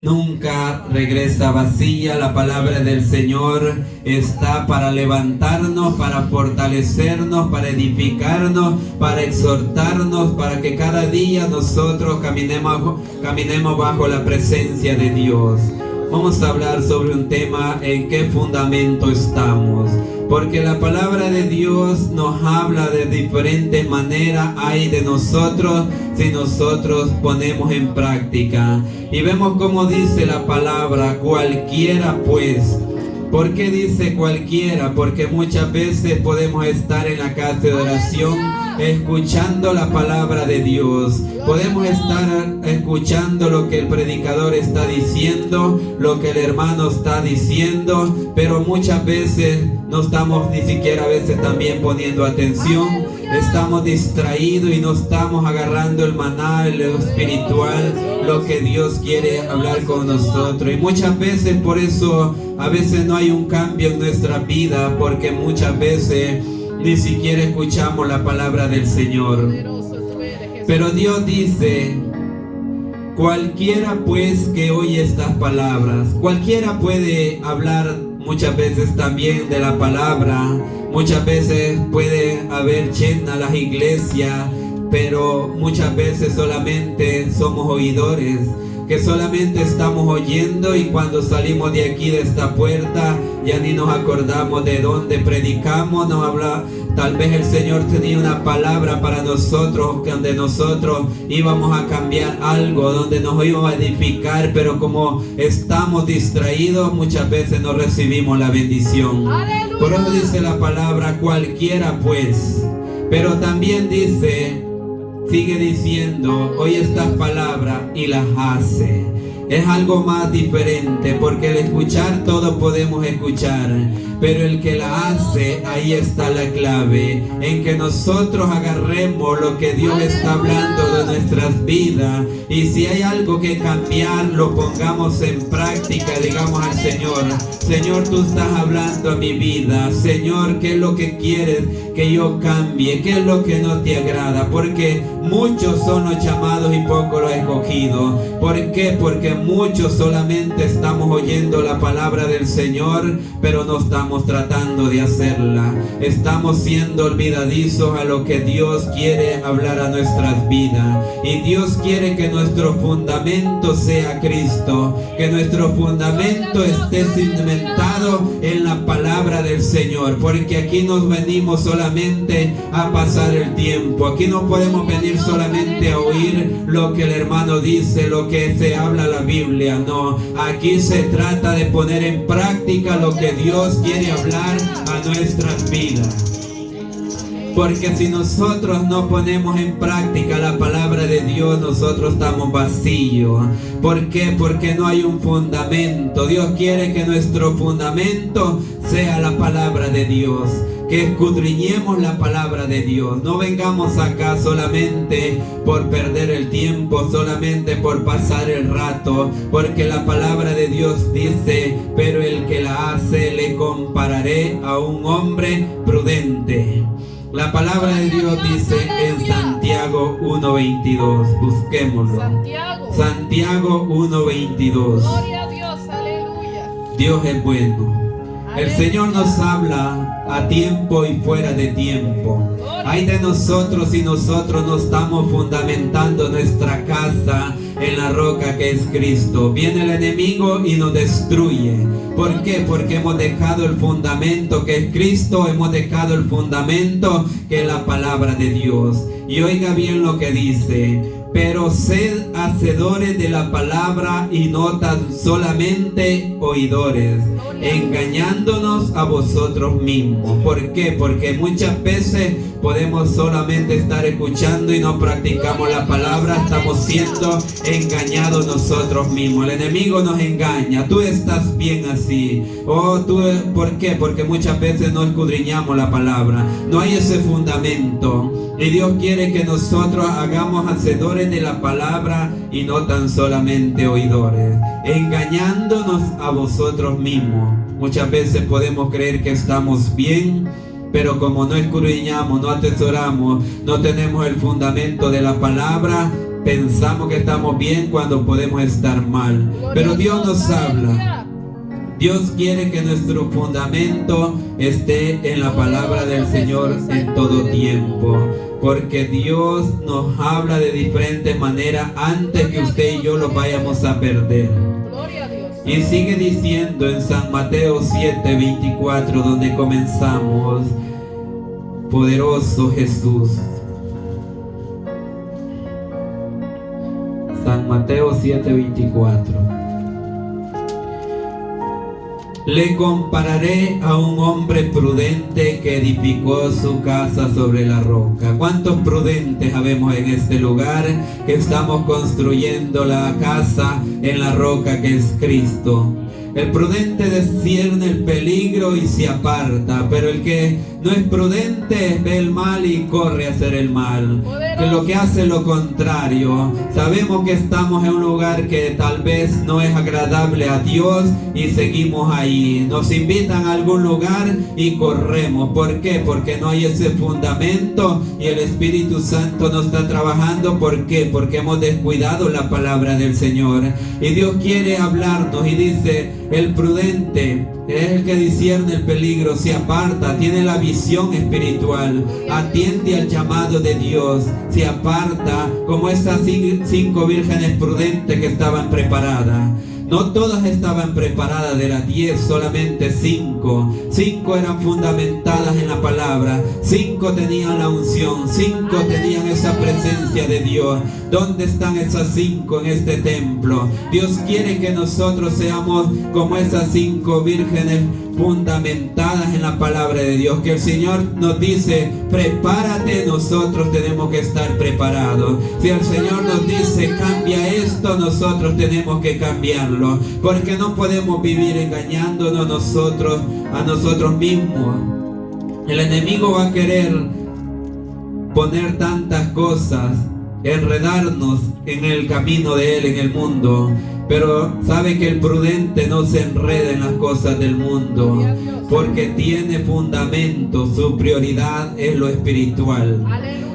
nunca regresa vacía. La palabra del Señor está para levantarnos, para fortalecernos, para edificarnos, para exhortarnos, para que cada día nosotros caminemos bajo la presencia de Dios. Vamos a hablar sobre un tema: en qué fundamento estamos. Porque la palabra de Dios nos habla de diferentes maneras. Hay de nosotros si nosotros ponemos en práctica. Y vemos cómo dice la palabra: cualquiera pues. ¿Por qué dice cualquiera? Porque muchas veces podemos estar en la casa de oración escuchando la palabra de Dios. Podemos estar escuchando lo que el predicador está diciendo, lo que el hermano está diciendo, pero muchas veces no estamos ni siquiera a veces también poniendo atención. Estamos distraídos y no estamos agarrando el maná, lo espiritual, lo que Dios quiere hablar con nosotros. Y muchas veces por eso a veces no hay un cambio en nuestra vida, porque muchas veces ni siquiera escuchamos la palabra del Señor. Pero Dios dice: cualquiera pues que oye estas palabras. Cualquiera puede hablar muchas veces también de la palabra. Muchas veces puede haber llena las iglesias, pero muchas veces solamente somos oidores, que solamente estamos oyendo, y cuando salimos de aquí, de esta puerta, ya ni nos acordamos de dónde predicamos. No habla. Tal vez el Señor tenía una palabra para nosotros, donde nosotros íbamos a cambiar algo, donde nos íbamos a edificar, pero como estamos distraídos, muchas veces no recibimos la bendición. ¡Aleluya! Por eso dice la palabra: cualquiera pues. Pero también dice, sigue diciendo: oye estas palabras y las hace. Es algo más diferente, porque el escuchar todo podemos escuchar, pero el que la hace, ahí está la clave, en que nosotros agarremos lo que Dios está hablando de nuestras vidas, y si hay algo que cambiar, lo pongamos en práctica. Digamos al Señor: Señor, tú estás hablando a mi vida. Señor, ¿qué es lo que quieres que yo cambie? ¿Qué es lo que no te agrada? Porque muchos son los llamados y pocos los escogidos. ¿Por qué? Porque muchos solamente estamos oyendo la palabra del Señor, pero no estamos tratando de hacerla. Estamos siendo olvidadizos a lo que Dios quiere hablar a nuestras vidas. Y Dios quiere que nuestro fundamento sea Cristo, que nuestro fundamento esté cimentado en la palabra del Señor, porque aquí nos venimos solamente a pasar el tiempo. Aquí no podemos venir solamente a oír lo que el hermano dice, lo que se habla la Biblia. No, aquí se trata de poner en práctica lo que Dios quiere hablar a nuestras vidas. Porque si nosotros no ponemos en práctica la palabra de Dios, nosotros estamos vacíos. ¿Por qué? Porque no hay un fundamento. Dios quiere que nuestro fundamento sea la palabra de Dios, que escudriñemos la palabra de Dios. No vengamos acá solamente por perder el tiempo, solamente por pasar el rato, porque la palabra de Dios dice: pero el que la hace le compararé a un hombre prudente. La palabra de Dios dice en Santiago 1:22, busquémoslo. Santiago 1:22. Gloria a Dios, aleluya. Dios es bueno. El Señor nos habla a tiempo y fuera de tiempo. Ay de nosotros si nosotros no estamos fundamentando nuestra casa en la roca que es Cristo. Viene el enemigo y nos destruye. ¿Por qué? Porque hemos dejado el fundamento que es Cristo, hemos dejado el fundamento que es la palabra de Dios. Y oiga bien lo que dice: pero sed hacedores de la palabra y no tan solamente oidores, engañándonos a vosotros mismos. ¿Por qué? Porque muchas veces podemos solamente estar escuchando y no practicamos la palabra. Estamos siendo engañados nosotros mismos. El enemigo nos engaña: tú estás bien así. ¿Por qué? Porque muchas veces no escudriñamos la palabra. No hay ese fundamento. Y Dios quiere que nosotros hagamos hacedores de la palabra y no tan solamente oidores, engañándonos a vosotros mismos. Muchas veces podemos creer que estamos bien, pero como no escudriñamos, no atesoramos, no tenemos el fundamento de la palabra, pensamos que estamos bien cuando podemos estar mal. Gloria Pero a Dios nos habla. aleluya. Dios quiere que nuestro fundamento esté en la palabra del Señor en todo tiempo. Porque Dios nos habla de diferentes maneras antes que usted y yo lo vayamos a perder. Gloria a Dios. Y sigue diciendo en San Mateo 7:24, donde comenzamos. Poderoso Jesús. San Mateo 7:24. Le compararé a un hombre prudente que edificó su casa sobre la roca. ¿Cuántos prudentes habemos en este lugar que estamos construyendo la casa en la roca que es Cristo? El prudente discierne el peligro y se aparta, pero el que no es prudente ve el mal y corre a hacer el mal. Que lo que hace lo contrario. Sabemos que estamos en un lugar que tal vez no es agradable a Dios y seguimos ahí. Nos invitan a algún lugar y corremos. ¿Por qué? Porque no hay ese fundamento y el Espíritu Santo no está trabajando. ¿Por qué? Porque hemos descuidado la palabra del Señor. Y Dios quiere hablarnos y dice: el prudente es el que discierne el peligro, se aparta, tiene la visión espiritual, atiende al llamado de Dios, se aparta como esas 5 vírgenes prudentes que estaban preparadas. No todas estaban preparadas de las 10, solamente 5. 5 eran fundamentadas en la palabra. 5 tenían la unción. 5 tenían esa presencia de Dios. ¿Dónde están esas 5 en este templo? Dios quiere que nosotros seamos como esas 5 vírgenes fundamentadas en la palabra de Dios. Que el Señor nos dice: prepárate, nosotros tenemos que estar preparados. Si el Señor nos dice: cambia esto, nosotros tenemos que cambiarlo, porque no podemos vivir engañándonos a nosotros mismos. El enemigo va a querer poner tantas cosas, enredarnos en el camino de él, en el mundo. Pero sabe que el prudente no se enreda en las cosas del mundo, porque tiene fundamento. Su prioridad es lo espiritual.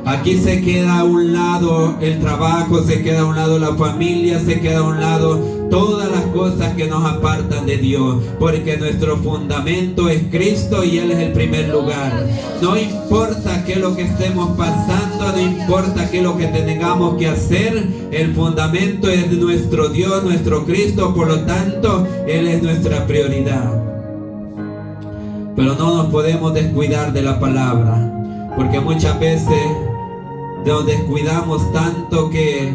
Aquí se queda a un lado el trabajo, se queda a un lado la familia, se queda a un lado todas las cosas que nos apartan de Dios, porque nuestro fundamento es Cristo y Él es el primer lugar. No importa qué es lo que estemos pasando, no importa qué es lo que tengamos que hacer, el fundamento es nuestro Dios, nuestro Cristo, por lo tanto Él es nuestra prioridad. Pero no nos podemos descuidar de la palabra, porque muchas veces nos descuidamos tanto que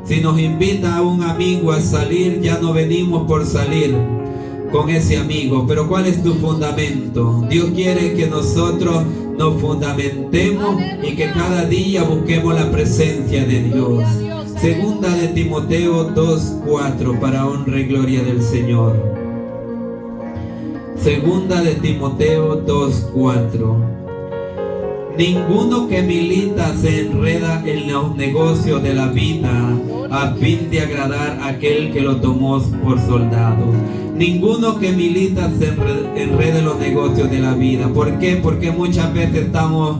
si nos invita a un amigo a salir, ya no venimos por salir con ese amigo. Pero ¿cuál es tu fundamento? Dios quiere que nosotros nos fundamentemos y que cada día busquemos la presencia de Dios. Segunda de Timoteo 2:4, para honra y gloria del Señor. Segunda de Timoteo 2:4. Ninguno que milita se enreda en los negocios de la vida a fin de agradar a aquel que lo tomó por soldado. Ninguno que milita se enreda en los negocios de la vida. ¿Por qué? Porque muchas veces estamos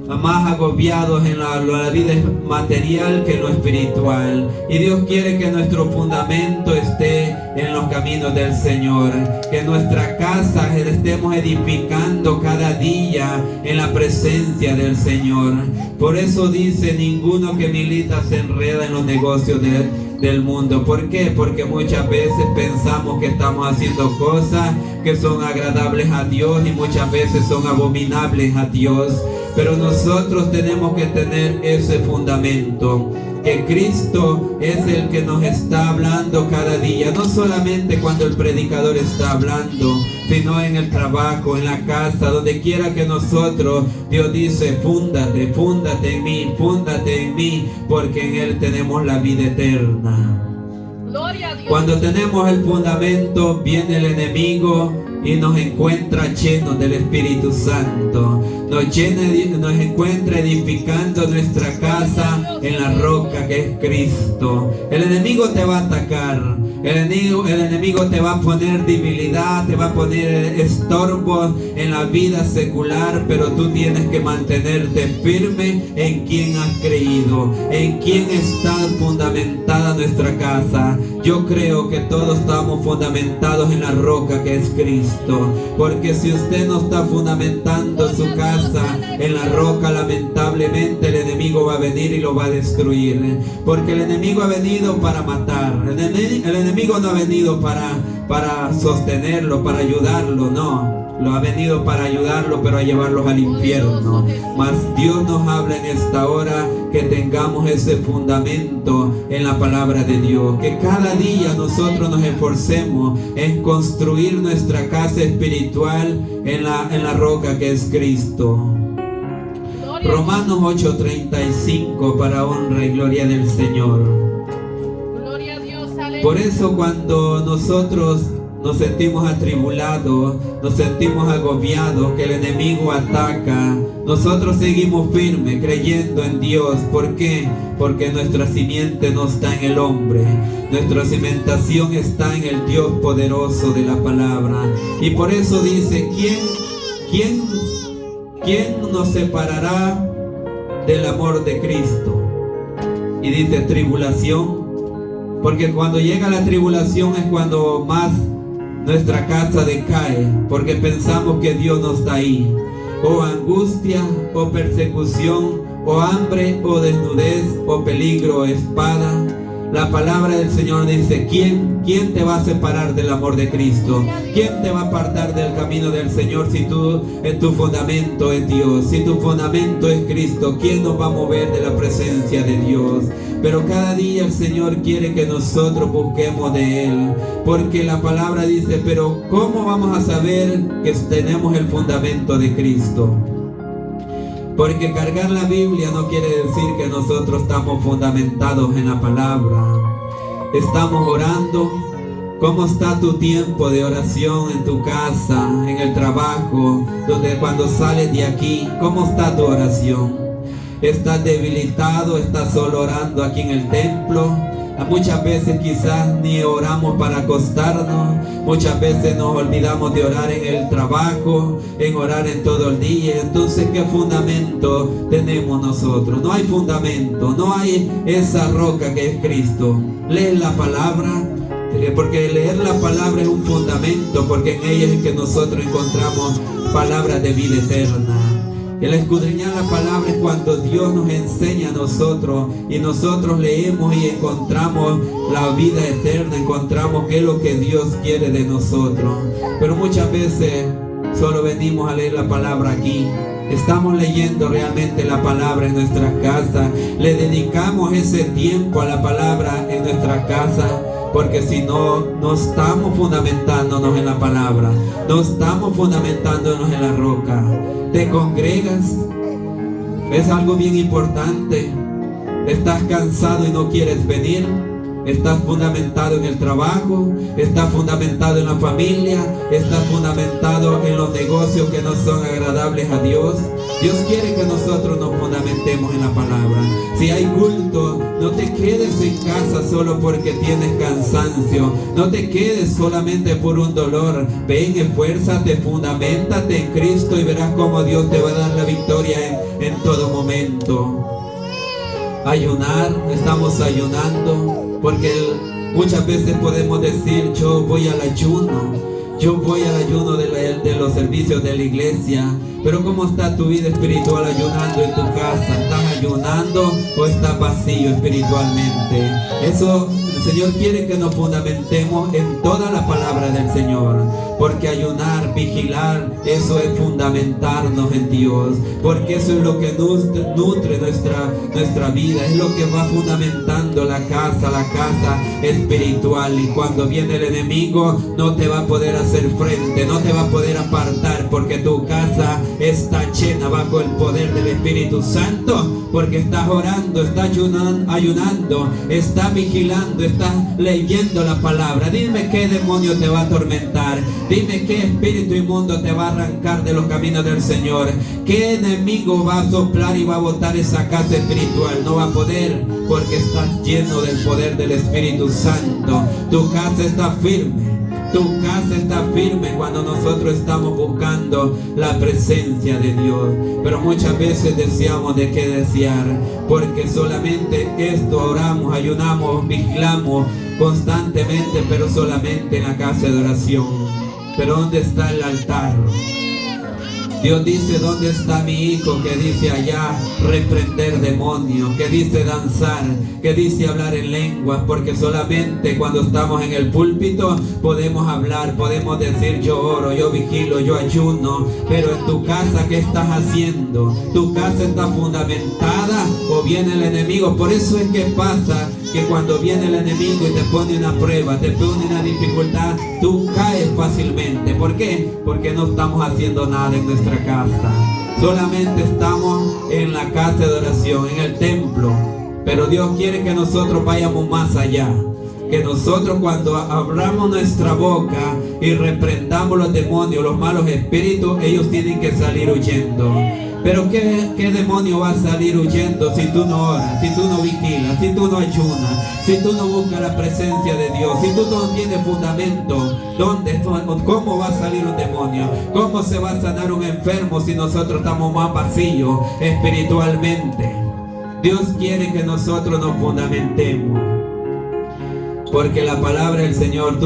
más agobiados en la vida material que en lo espiritual. Y Dios quiere que nuestro fundamento esté en los caminos del Señor, que nuestra casa estemos edificando cada día en la presencia del Señor. Por eso dice: ninguno que milita se enreda en los negocios del mundo. ¿Por qué? Porque muchas veces pensamos que estamos haciendo cosas que son agradables a Dios y muchas veces son abominables a Dios. Pero nosotros tenemos que tener ese fundamento, que Cristo es el que nos está hablando cada día, no solamente cuando el predicador está hablando, sino en el trabajo, en la casa, donde quiera que nosotros, Dios dice: fúndate, fúndate en mí, porque en Él tenemos la vida eterna. Gloria a Dios. Cuando tenemos el fundamento, viene el enemigo y nos encuentra llenos del Espíritu Santo. Nos encuentra edificando nuestra casa en la roca que es Cristo. El enemigo te va a atacar, El enemigo te va a poner debilidad, te va a poner estorbos en la vida secular, pero tú tienes que mantenerte firme en quien has creído, en quien está fundamentada nuestra casa. Yo creo que todos estamos fundamentados en la roca que es Cristo, porque si usted no está fundamentando su casa en la roca, lamentablemente el enemigo va a venir y lo va a destruir, porque el enemigo ha venido para matar. El enemigo no ha venido para sostenerlo, para ayudarlo, no. Lo ha venido para ayudarlo, pero a llevarlos al infierno. Mas Dios nos habla en esta hora que tengamos ese fundamento en la palabra de Dios. Que cada día nosotros nos esforcemos en construir nuestra casa espiritual en la roca que es Cristo. Romanos 8:35, para honra y gloria del Señor. Gloria a Dios, aleluya. Por eso cuando nosotros nos sentimos atribulados, nos sentimos agobiados, que el enemigo ataca, nosotros seguimos firmes creyendo en Dios. ¿Por qué? Porque nuestra simiente no está en el hombre, nuestra cimentación está en el Dios poderoso de la palabra. Y por eso dice, ¿quién nos separará del amor de Cristo? Y dice tribulación, porque cuando llega la tribulación es cuando más nuestra casa decae, porque pensamos que Dios no está ahí. O angustia, o persecución, o hambre, o desnudez, o peligro, o espada. La palabra del Señor dice, ¿quién te va a separar del amor de Cristo? ¿Quién te va a apartar del camino del Señor si tu fundamento es Dios? Si tu fundamento es Cristo, ¿quién nos va a mover de la presencia de Dios? Pero cada día el Señor quiere que nosotros busquemos de Él, porque la palabra dice, pero ¿cómo vamos a saber que tenemos el fundamento de Cristo? Porque cargar la Biblia no quiere decir que nosotros estamos fundamentados en la palabra. Estamos orando. ¿Cómo está tu tiempo de oración en tu casa, en el trabajo, donde cuando sales de aquí? ¿Cómo está tu oración? ¿Estás debilitado? ¿Estás solo orando aquí en el templo? Muchas veces quizás ni oramos para acostarnos. Muchas veces nos olvidamos de orar en el trabajo, en orar en todo el día. Entonces, ¿qué fundamento tenemos nosotros? No hay fundamento, no hay esa roca que es Cristo. Lee la palabra, porque leer la palabra es un fundamento, porque en ella es que nosotros encontramos palabras de vida eterna. El escudriñar la palabra es cuando Dios nos enseña a nosotros y nosotros leemos y encontramos la vida eterna, encontramos qué es lo que Dios quiere de nosotros. Pero muchas veces solo venimos a leer la palabra aquí. Estamos leyendo realmente la palabra en nuestras casas. Le dedicamos ese tiempo a la palabra en nuestra casa. Porque si no, no estamos fundamentándonos en la palabra, no estamos fundamentándonos en la roca. ¿Te congregas? Es algo bien importante. ¿Estás cansado y no quieres venir? ¿Estás fundamentado en el trabajo? ¿Estás fundamentado en la familia? ¿Estás fundamentado en los negocios que no son agradables a Dios? Dios quiere que nosotros nos fundamentemos en la palabra. Si hay culto, no te quedes en casa solo porque tienes cansancio. No te quedes solamente por un dolor. Ven, esfuérzate, fundamentate en Cristo y verás cómo Dios te va a dar la victoria en todo momento. Ayunar, estamos ayunando. Porque muchas veces podemos decir, yo voy al ayuno, yo voy al ayuno de los servicios de la iglesia. Pero ¿cómo está tu vida espiritual ayunando en tu casa? ¿Estás ayunando o estás vacío espiritualmente? Eso el Señor quiere que nos fundamentemos en toda la palabra del Señor. Porque ayunar, vigilar, eso es fundamentarnos en Dios. Porque eso es lo que nutre nuestra vida. Es lo que va fundamentando la casa espiritual. Y cuando viene el enemigo, no te va a poder hacer frente, no te va a poder apartar. Porque tu casa está llena bajo el poder del Espíritu Santo. Porque estás orando, estás ayunando, estás vigilando, estás leyendo la palabra. Dime qué demonio te va a atormentar. Dime qué espíritu inmundo te va a arrancar de los caminos del Señor. ¿Qué enemigo va a soplar y va a botar esa casa espiritual? No va a poder, porque estás lleno del poder del Espíritu Santo. Tu casa está firme. Tu casa está firme cuando nosotros estamos buscando la presencia de Dios. Pero muchas veces deseamos de qué desear, porque solamente esto oramos, ayunamos, vigilamos constantemente, pero solamente en la casa de oración. Pero ¿dónde está el altar? Dios dice, ¿dónde está mi hijo? Que dice allá reprender demonios, que dice danzar, que dice hablar en lenguas, porque solamente cuando estamos en el púlpito podemos hablar, podemos decir yo oro, yo vigilo, yo ayuno. Pero en tu casa, ¿qué estás haciendo? ¿Tu casa está fundamentada o viene el enemigo? Por eso es que pasa que cuando viene el enemigo y te pone una prueba, te pone una dificultad, tú caes fácilmente. ¿Por qué? Porque no estamos haciendo nada en nuestra casa. Solamente estamos en la casa de oración, en el templo. Pero Dios quiere que nosotros vayamos más allá. Que nosotros cuando abramos nuestra boca y reprendamos los demonios, los malos espíritus, ellos tienen que salir huyendo. Pero ¿qué demonio va a salir huyendo si tú no oras, si tú no vigilas, si tú no ayunas, si tú no buscas la presencia de Dios, si tú no tienes fundamento? ¿Cómo va a salir un demonio? ¿Cómo se va a sanar un enfermo si nosotros estamos más vacíos espiritualmente? Dios quiere que nosotros nos fundamentemos, porque la palabra del Señor,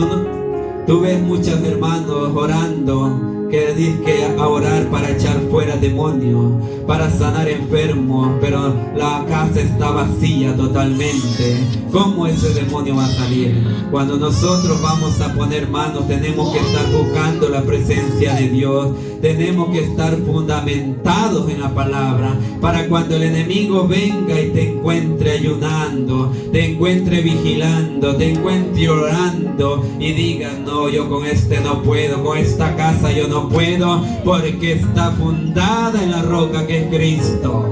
tú ves muchos hermanos orando, que dicen a orar para echar fuera demonios, para sanar enfermos, pero la casa está vacía totalmente. ¿Cómo ese demonio va a salir? Cuando nosotros vamos a poner manos, tenemos que estar buscando la presencia de Dios. Tenemos que estar fundamentados en la palabra, para cuando el enemigo venga y te encuentre ayunando, te encuentre vigilando, te encuentre orando y diga, no, yo con este no puedo, con esta casa yo no puedo, porque está fundada en la roca que es Cristo.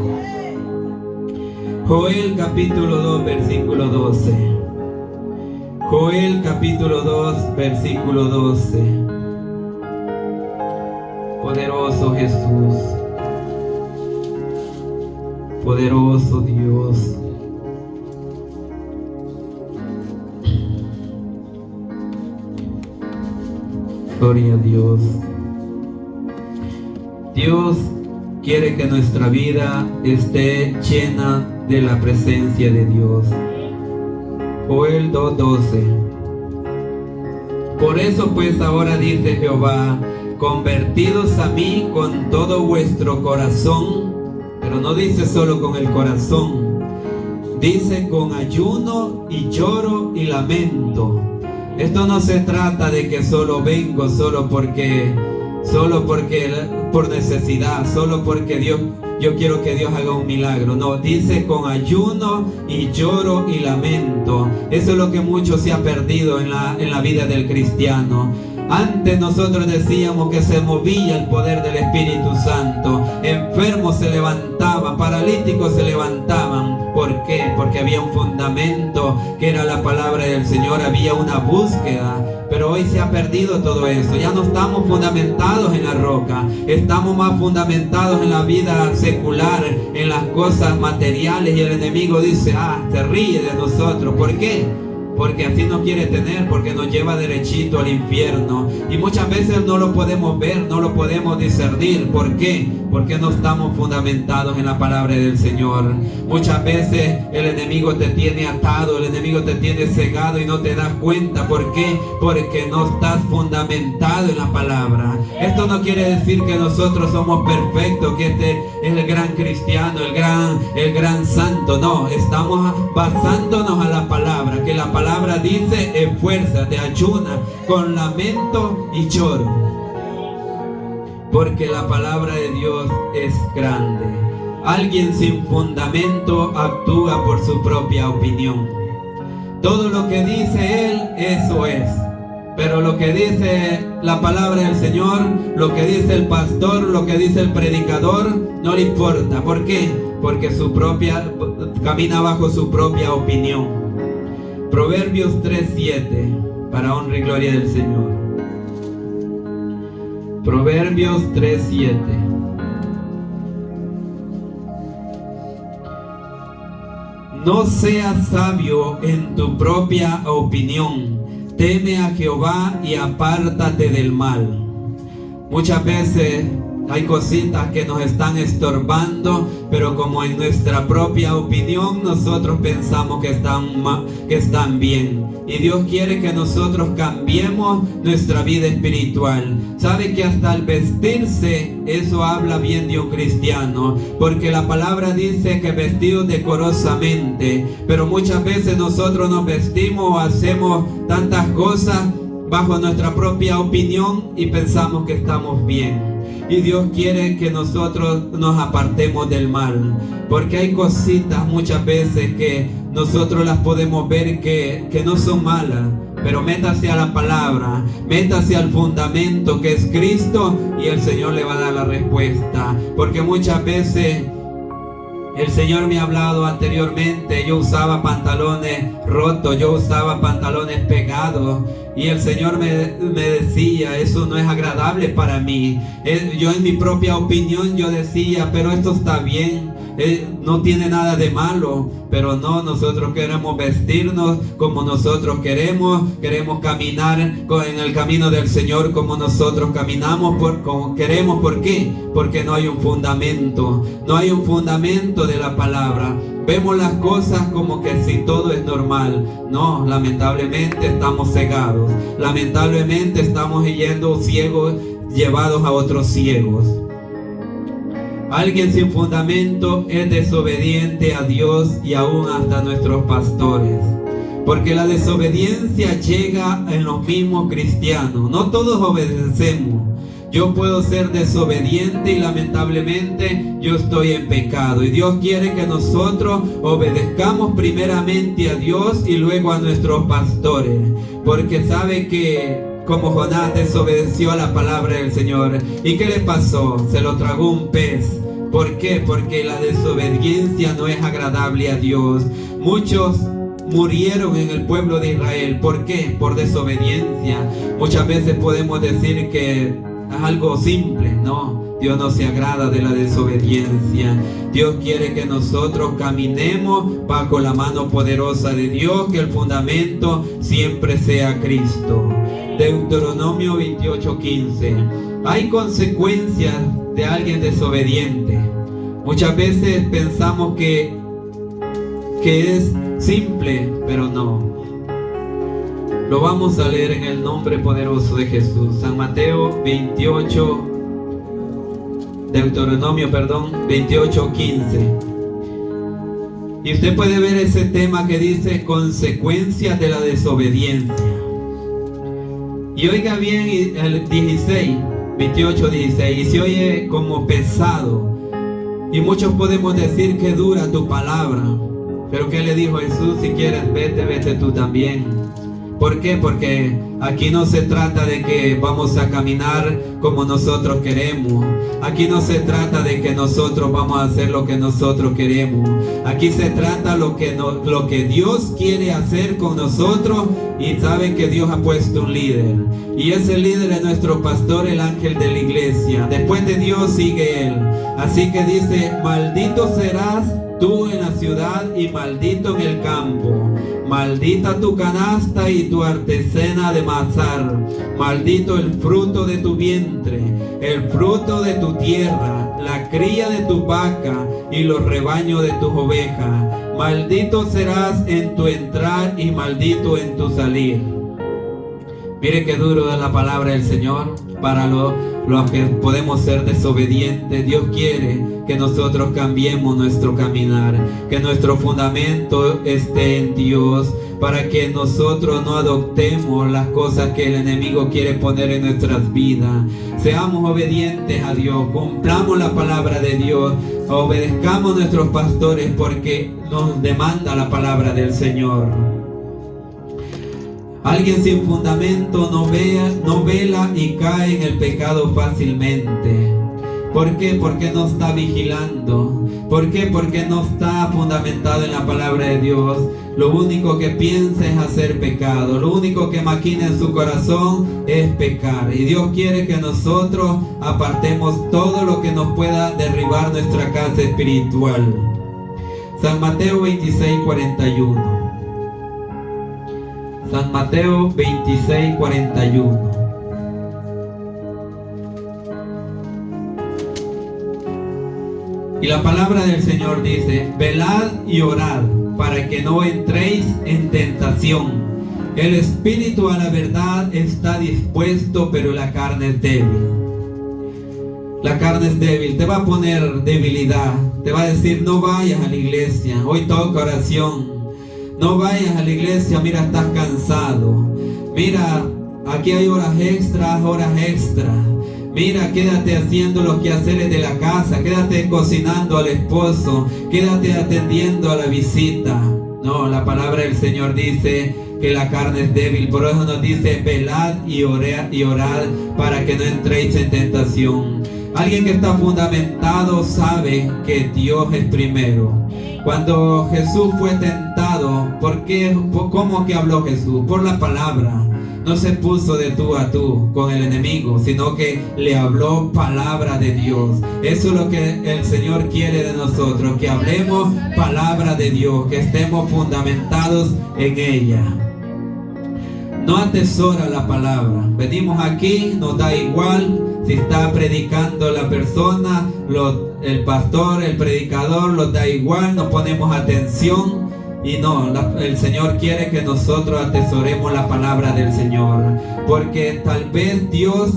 Joel capítulo 2 versículo 12. Joel capítulo 2 versículo 12. Poderoso Jesús, poderoso Dios. Gloria a Dios. Dios quiere que nuestra vida esté llena de la presencia de Dios. Joel 2:12. Por eso pues ahora dice Jehová, convertidos a mí con todo vuestro corazón. Pero no dice solo con el corazón, dice con ayuno y lloro y lamento. Esto no se trata de que solo vengo por necesidad, solo porque yo quiero que Dios haga un milagro. No, dice con ayuno y lloro y lamento. Eso es lo que mucho se ha perdido en la vida del cristiano. Antes nosotros decíamos que se movía el poder del Espíritu Santo. Enfermos se levantaban, paralíticos se levantaban. ¿Por qué? Porque había un fundamento que era la palabra del Señor, había una búsqueda. Pero hoy se ha perdido todo eso. Ya no estamos fundamentados en la roca. Estamos más fundamentados en la vida secular, en las cosas materiales. Y el enemigo dice, se ríe de nosotros. ¿Por qué? Porque así nos quiere tener, porque nos lleva derechito al infierno. Y muchas veces no lo podemos ver, no lo podemos discernir. ¿Por qué? Porque no estamos fundamentados en la palabra del Señor. Muchas veces el enemigo te tiene atado, el enemigo te tiene cegado y no te das cuenta. ¿Por qué? Porque no estás fundamentado en la palabra. Esto no quiere decir que nosotros somos perfectos, que este es el gran cristiano, el gran santo. No, estamos basándonos a la palabra, que la palabra dice, esfuérzate, ayuna, con lamento y lloro. Porque la palabra de Dios es grande. Alguien sin fundamento actúa por su propia opinión. Todo lo que dice él, eso es. Pero lo que dice la palabra del Señor, lo que dice el pastor, lo que dice el predicador, no le importa. ¿Por qué? Porque camina bajo su propia opinión. Proverbios 3:7, para honra y gloria del Señor. Proverbios 3:7. No seas sabio en tu propia opinión. Teme a Jehová y apártate del mal. Muchas veces hay cositas que nos están estorbando, pero como en nuestra propia opinión nosotros pensamos que están bien. Y Dios quiere que nosotros cambiemos nuestra vida espiritual. Sabe que hasta el vestirse, eso habla bien de un cristiano, porque la palabra dice que vestidos decorosamente, pero muchas veces nosotros nos vestimos o hacemos tantas cosas bajo nuestra propia opinión y pensamos que estamos bien. Y Dios quiere que nosotros nos apartemos del mal, porque hay cositas muchas veces que nosotros las podemos ver que no son malas, pero métase a la palabra, métase al fundamento que es Cristo y el Señor le va a dar la respuesta. Porque muchas veces el Señor me ha hablado anteriormente, yo usaba pantalones rotos, yo usaba pantalones pegados, y el Señor me decía, eso no es agradable para mí. Yo en mi propia opinión yo decía, pero esto está bien, no tiene nada de malo. Pero no, nosotros queremos vestirnos como nosotros queremos caminar en el camino del Señor como nosotros caminamos, como queremos. ¿Por qué? Porque no hay un fundamento, no hay un fundamento de la palabra. Vemos las cosas como que si todo es normal. No, lamentablemente estamos cegados, lamentablemente estamos yendo ciegos, llevados a otros ciegos. Alguien sin fundamento es desobediente a Dios y aún hasta nuestros pastores. Porque la desobediencia llega en los mismos cristianos. No todos obedecemos. Yo puedo ser desobediente y lamentablemente yo estoy en pecado. Y Dios quiere que nosotros obedezcamos primeramente a Dios y luego a nuestros pastores. Porque sabe que como Jonás desobedeció a la palabra del Señor, ¿y qué le pasó? Se lo tragó un pez. ¿Por qué? Porque la desobediencia no es agradable a Dios. Muchos murieron en el pueblo de Israel. ¿Por qué? Por desobediencia. Muchas veces podemos decir que es algo simple. No, Dios no se agrada de la desobediencia. Dios quiere que nosotros caminemos bajo la mano poderosa de Dios, que el fundamento siempre sea Cristo. Deuteronomio 28:15. Hay consecuencias de alguien desobediente. Muchas veces pensamos que es simple, pero no. Lo vamos a leer en el nombre poderoso de Jesús. San Mateo 28:15. Y usted puede ver ese tema que dice consecuencias de la desobediencia. Y oiga bien el 28:16, y se oye como pesado. Y muchos podemos decir que dura tu palabra. Pero ¿qué le dijo Jesús? Si quieres vete tú también. ¿Por qué? Porque aquí no se trata de que vamos a caminar como nosotros queremos. Aquí no se trata de que nosotros vamos a hacer lo que nosotros queremos. Aquí se trata lo que Dios quiere hacer con nosotros. Y saben que Dios ha puesto un líder. Y ese líder es nuestro pastor, el ángel de la iglesia. Después de Dios sigue él. Así que dice, maldito serás tú en la ciudad y maldito en el campo. Maldita tu canasta y tu artesana de mazar. Maldito el fruto de tu vientre, el fruto de tu tierra, la cría de tu vaca y los rebaños de tus ovejas. Maldito serás en tu entrar y maldito en tu salir. Mire qué duro es la palabra del Señor para los que podemos ser desobedientes. Dios quiere que nosotros cambiemos nuestro caminar, que nuestro fundamento esté en Dios, para que nosotros no adoptemos las cosas que el enemigo quiere poner en nuestras vidas. Seamos obedientes a Dios, cumplamos la palabra de Dios, obedezcamos a nuestros pastores porque nos demanda la palabra del Señor. Alguien sin fundamento no vela y cae en el pecado fácilmente. ¿Por qué? Porque no está vigilando. ¿Por qué? Porque no está fundamentado en la palabra de Dios. Lo único que piensa es hacer pecado. Lo único que maquina en su corazón es pecar. Y Dios quiere que nosotros apartemos todo lo que nos pueda derribar nuestra casa espiritual. San Mateo 26:41. San Mateo 26:41. Y la palabra del Señor dice: velad y orad para que no entréis en tentación. El espíritu a la verdad está dispuesto, pero la carne es débil. La carne es débil, te va a poner debilidad. Te va a decir: no vayas a la iglesia, hoy toca oración. No vayas a la iglesia, mira, estás cansado. Mira, aquí hay horas extras. Mira, quédate haciendo los quehaceres de la casa, quédate cocinando al esposo, quédate atendiendo a la visita. No, la palabra del Señor dice que la carne es débil, por eso nos dice: velad y orad para que no entréis en tentación. Alguien que está fundamentado sabe que Dios es primero. Cuando Jesús fue tentado, ¿por qué? ¿Cómo que habló Jesús? Por la palabra. No se puso de tú a tú con el enemigo, sino que le habló palabra de Dios. Eso es lo que el Señor quiere de nosotros, que hablemos palabra de Dios, que estemos fundamentados en ella. No atesora la palabra. Venimos aquí, nos da igual si está predicando la persona, el pastor, el predicador, nos da igual, no ponemos atención. Y no, el Señor quiere que nosotros atesoremos la palabra del Señor, porque tal vez Dios,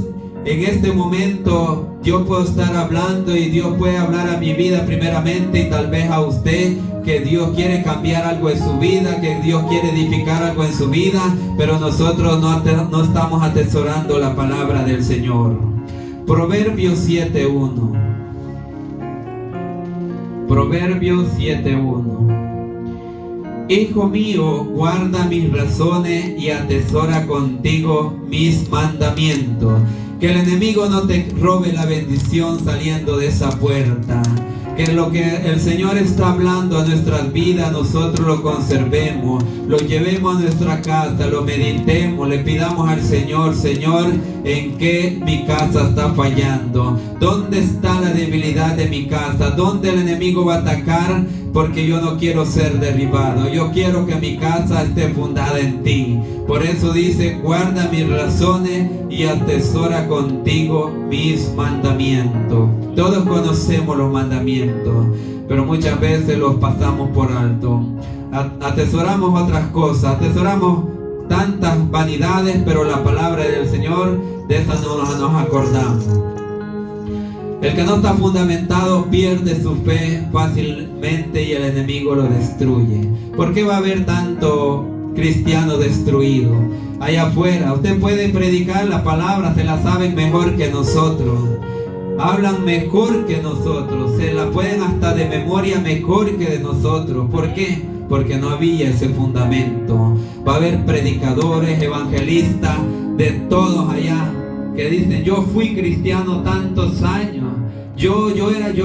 en este momento, yo puedo estar hablando y Dios puede hablar a mi vida primeramente, y tal vez a usted, que Dios quiere cambiar algo en su vida, que Dios quiere edificar algo en su vida, pero nosotros no estamos atesorando la palabra del Señor. Proverbios 7:1. Proverbios 7:1. Hijo mío, guarda mis razones y atesora contigo mis mandamientos. Que el enemigo no te robe la bendición saliendo de esa puerta. Que lo que el Señor está hablando a nuestras vidas, nosotros lo conservemos, lo llevemos a nuestra casa, lo meditemos, le pidamos al Señor: Señor, ¿en qué mi casa está fallando? ¿Dónde está la debilidad de mi casa? ¿Dónde el enemigo va a atacar? Porque yo no quiero ser derribado, yo quiero que mi casa esté fundada en ti. Por eso dice: guarda mis razones y atesora contigo mis mandamientos. Todos conocemos los mandamientos, pero muchas veces los pasamos por alto. Atesoramos otras cosas, atesoramos tantas vanidades, pero la palabra del Señor, de esa no nos acordamos. El que no está fundamentado pierde su fe fácilmente y el enemigo lo destruye. ¿Por qué va a haber tanto cristiano destruido allá afuera? Usted puede predicar la palabra, se la saben mejor que nosotros, hablan mejor que nosotros, se la pueden hasta de memoria mejor que de nosotros. ¿Por qué? Porque no había ese fundamento. Va a haber predicadores, evangelistas, de todos allá, que dicen: yo fui cristiano tantos años, yo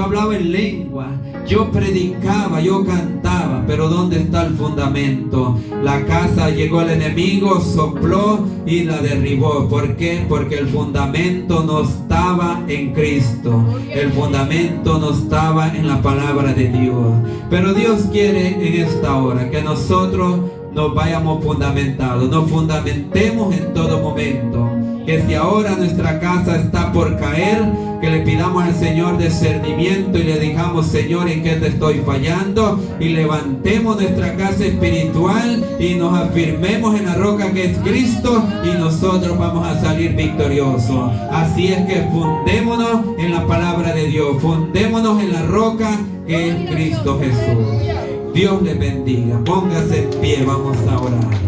hablaba en lengua, yo predicaba, yo cantaba, pero ¿dónde está el fundamento? La casa llegó el enemigo, sopló y la derribó. ¿Por qué? Porque el fundamento no estaba en Cristo, el fundamento no estaba en la palabra de Dios. Pero Dios quiere en esta hora que nosotros nos vayamos fundamentados, nos fundamentemos en todo momento. Que si ahora nuestra casa está por caer, que le pidamos al Señor discernimiento y le digamos: Señor, ¿en qué te estoy fallando? Y levantemos nuestra casa espiritual y nos afirmemos en la roca que es Cristo, y nosotros vamos a salir victoriosos. Así es que fundémonos en la palabra de Dios, fundémonos en la roca que es Cristo Jesús. Dios les bendiga. Póngase en pie, vamos a orar.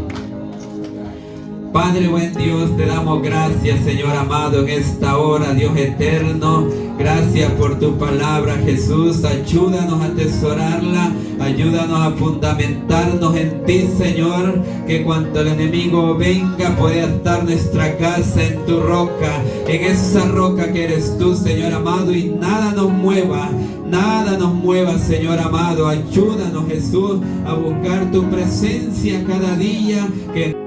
Padre buen Dios, te damos gracias, Señor amado, en esta hora, Dios eterno. Gracias por tu palabra, Jesús. Ayúdanos a atesorarla, ayúdanos a fundamentarnos en ti, Señor, que cuando el enemigo venga pueda estar nuestra casa en tu roca, en esa roca que eres tú, Señor amado, y nada nos mueva, Señor amado. Ayúdanos, Jesús, a buscar tu presencia cada día, que